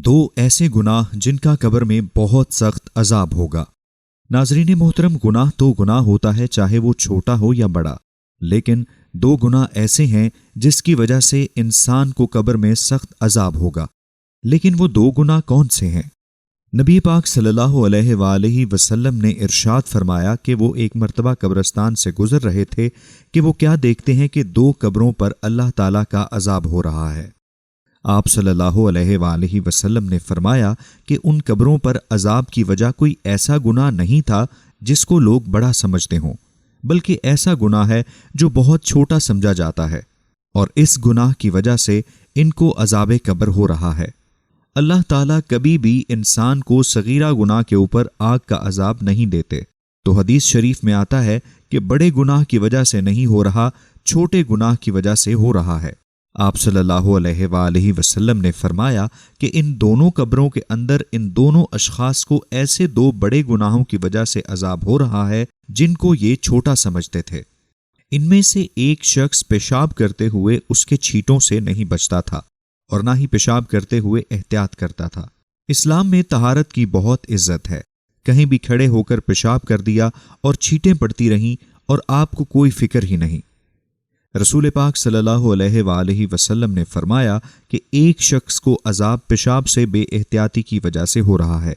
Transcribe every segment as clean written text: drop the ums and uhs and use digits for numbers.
دو ایسے گناہ جن کا قبر میں بہت سخت عذاب ہوگا۔ ناظرین محترم، گناہ تو گناہ ہوتا ہے، چاہے وہ چھوٹا ہو یا بڑا، لیکن دو گناہ ایسے ہیں جس کی وجہ سے انسان کو قبر میں سخت عذاب ہوگا۔ لیکن وہ دو گناہ کون سے ہیں؟ نبی پاک صلی اللہ علیہ وآلہ وسلم نے ارشاد فرمایا کہ وہ ایک مرتبہ قبرستان سے گزر رہے تھے کہ وہ کیا دیکھتے ہیں کہ دو قبروں پر اللہ تعالیٰ کا عذاب ہو رہا ہے۔ آپ صلی اللہ علیہ وآلہ وسلم نے فرمایا کہ ان قبروں پر عذاب کی وجہ کوئی ایسا گناہ نہیں تھا جس کو لوگ بڑا سمجھتے ہوں، بلکہ ایسا گناہ ہے جو بہت چھوٹا سمجھا جاتا ہے، اور اس گناہ کی وجہ سے ان کو عذاب قبر ہو رہا ہے۔ اللہ تعالیٰ کبھی بھی انسان کو صغیرہ گناہ کے اوپر آگ کا عذاب نہیں دیتے، تو حدیث شریف میں آتا ہے کہ بڑے گناہ کی وجہ سے نہیں ہو رہا، چھوٹے گناہ کی وجہ سے ہو رہا ہے۔ آپ صلی اللہ علیہ وآلہ وسلم نے فرمایا کہ ان دونوں قبروں کے اندر ان دونوں اشخاص کو ایسے دو بڑے گناہوں کی وجہ سے عذاب ہو رہا ہے جن کو یہ چھوٹا سمجھتے تھے۔ ان میں سے ایک شخص پیشاب کرتے ہوئے اس کے چھینٹوں سے نہیں بچتا تھا اور نہ ہی پیشاب کرتے ہوئے احتیاط کرتا تھا۔ اسلام میں طہارت کی بہت عزت ہے۔ کہیں بھی کھڑے ہو کر پیشاب کر دیا اور چھینٹیں پڑتی رہیں اور آپ کو کوئی فکر ہی نہیں۔ رسول پاک صلی اللہ علیہ وآلہ وسلم نے فرمایا کہ ایک شخص کو عذاب پیشاب سے بے احتیاطی کی وجہ سے ہو رہا ہے۔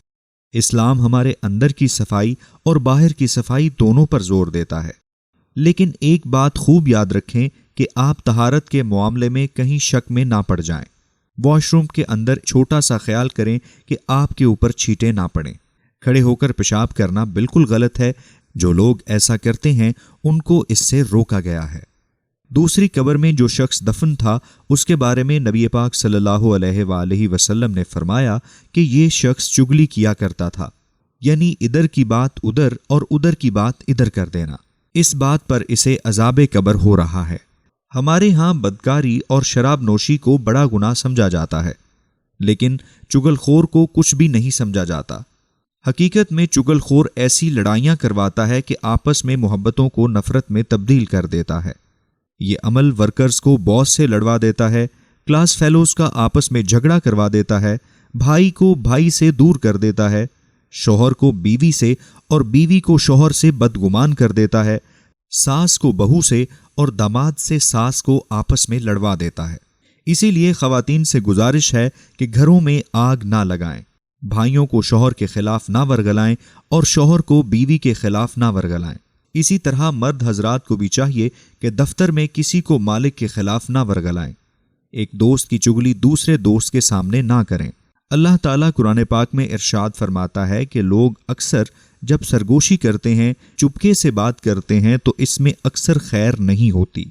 اسلام ہمارے اندر کی صفائی اور باہر کی صفائی دونوں پر زور دیتا ہے، لیکن ایک بات خوب یاد رکھیں کہ آپ طہارت کے معاملے میں کہیں شک میں نہ پڑ جائیں۔ واش روم کے اندر چھوٹا سا خیال کریں کہ آپ کے اوپر چھینٹیں نہ پڑیں۔ کھڑے ہو کر پیشاب کرنا بالکل غلط ہے۔ جو لوگ ایسا کرتے ہیں ان کو اس سے روکا گیا ہے۔ دوسری قبر میں جو شخص دفن تھا، اس کے بارے میں نبی پاک صلی اللہ علیہ وآلہ وسلم نے فرمایا کہ یہ شخص چگلی کیا کرتا تھا، یعنی ادھر کی بات ادھر اور ادھر کی بات ادھر کر دینا۔ اس بات پر اسے عذاب قبر ہو رہا ہے۔ ہمارے ہاں بدکاری اور شراب نوشی کو بڑا گناہ سمجھا جاتا ہے، لیکن چگل خور کو کچھ بھی نہیں سمجھا جاتا۔ حقیقت میں چگل خور ایسی لڑائیاں کرواتا ہے کہ آپس میں محبتوں کو نفرت میں تبدیل کر دیتا ہے۔ یہ عمل ورکرز کو باس سے لڑوا دیتا ہے، کلاس فیلوز کا آپس میں جھگڑا کروا دیتا ہے، بھائی کو بھائی سے دور کر دیتا ہے، شوہر کو بیوی سے اور بیوی کو شوہر سے بدگمان کر دیتا ہے، ساس کو بہو سے اور داماد سے ساس کو آپس میں لڑوا دیتا ہے۔ اسی لیے خواتین سے گزارش ہے کہ گھروں میں آگ نہ لگائیں، بھائیوں کو شوہر کے خلاف نہ ورگلائیں اور شوہر کو بیوی کے خلاف نہ ورگلائیں۔ اسی طرح مرد حضرات کو بھی چاہیے کہ دفتر میں کسی کو مالک کے خلاف نہ ورگلائیں۔ ایک دوست کی چگلی دوسرے دوست کے سامنے نہ کریں۔ اللہ تعالیٰ قرآن پاک میں ارشاد فرماتا ہے کہ لوگ اکثر جب سرگوشی کرتے ہیں، چپکے سے بات کرتے ہیں، تو اس میں اکثر خیر نہیں ہوتی۔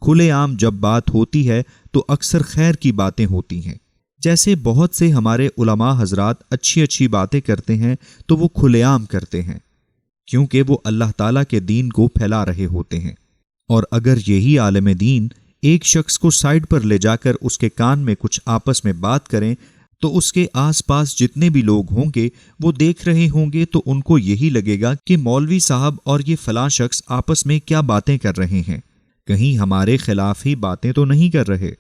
کھلے عام جب بات ہوتی ہے تو اکثر خیر کی باتیں ہوتی ہیں۔ جیسے بہت سے ہمارے علماء حضرات اچھی اچھی باتیں کرتے ہیں تو وہ کھلے عام کرتے ہیں، کیونکہ وہ اللہ تعالیٰ کے دین کو پھیلا رہے ہوتے ہیں۔ اور اگر یہی عالم دین ایک شخص کو سائڈ پر لے جا کر اس کے کان میں کچھ آپس میں بات کریں تو اس کے آس پاس جتنے بھی لوگ ہوں گے وہ دیکھ رہے ہوں گے تو ان کو یہی لگے گا کہ مولوی صاحب اور یہ فلاں شخص آپس میں کیا باتیں کر رہے ہیں، کہیں ہمارے خلاف ہی باتیں تو نہیں کر رہے۔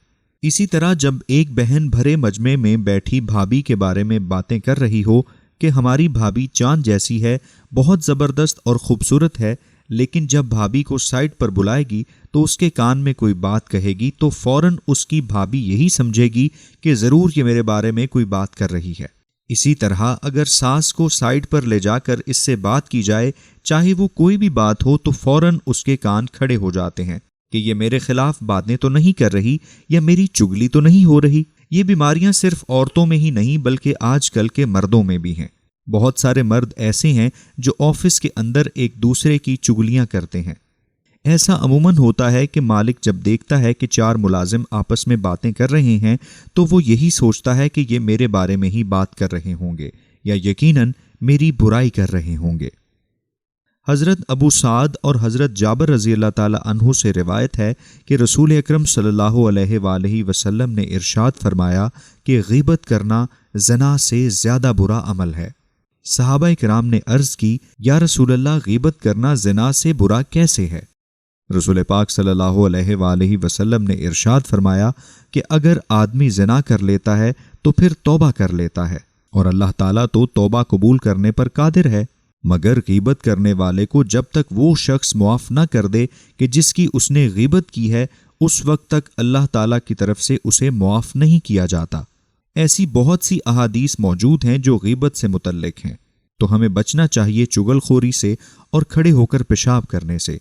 اسی طرح جب ایک بہن بھرے مجمع میں بیٹھی بھابھی کے بارے میں باتیں کر رہی ہو کہ ہماری بھابھی چاند جیسی ہے، بہت زبردست اور خوبصورت ہے، لیکن جب بھابھی کو سائڈ پر بلائے گی تو اس کے کان میں کوئی بات کہے گی تو فوراً اس کی بھابھی یہی سمجھے گی کہ ضرور یہ میرے بارے میں کوئی بات کر رہی ہے۔ اسی طرح اگر ساس کو سائڈ پر لے جا کر اس سے بات کی جائے، چاہے وہ کوئی بھی بات ہو، تو فوراً اس کے کان کھڑے ہو جاتے ہیں کہ یہ میرے خلاف باتیں تو نہیں کر رہی یا میری چگلی تو نہیں ہو رہی۔ یہ بیماریاں صرف عورتوں میں ہی نہیں بلکہ آج کل کے مردوں میں بھی ہیں۔ بہت سارے مرد ایسے ہیں جو آفس کے اندر ایک دوسرے کی چگلیاں کرتے ہیں۔ ایسا عموماً ہوتا ہے کہ مالک جب دیکھتا ہے کہ 4 ملازم آپس میں باتیں کر رہے ہیں تو وہ یہی سوچتا ہے کہ یہ میرے بارے میں ہی بات کر رہے ہوں گے یا یقیناً میری برائی کر رہے ہوں گے۔ حضرت ابو سعد اور حضرت جابر رضی اللہ تعالی عنہ سے روایت ہے کہ رسول اکرم صلی اللہ علیہ وآلہ وسلم نے ارشاد فرمایا کہ غیبت کرنا زنا سے زیادہ برا عمل ہے۔ صحابہ کرام نے عرض کی، یا رسول اللہ، غیبت کرنا زنا سے برا کیسے ہے؟ رسول پاک صلی اللہ علیہ وآلہ وسلم نے ارشاد فرمایا کہ اگر آدمی زنا کر لیتا ہے تو پھر توبہ کر لیتا ہے، اور اللہ تعالیٰ تو توبہ قبول کرنے پر قادر ہے، مگر غیبت کرنے والے کو جب تک وہ شخص معاف نہ کر دے کہ جس کی اس نے غیبت کی ہے، اس وقت تک اللہ تعالیٰ کی طرف سے اسے معاف نہیں کیا جاتا۔ ایسی بہت سی احادیث موجود ہیں جو غیبت سے متعلق ہیں، تو ہمیں بچنا چاہیے چغل خوری سے اور کھڑے ہو کر پیشاب کرنے سے۔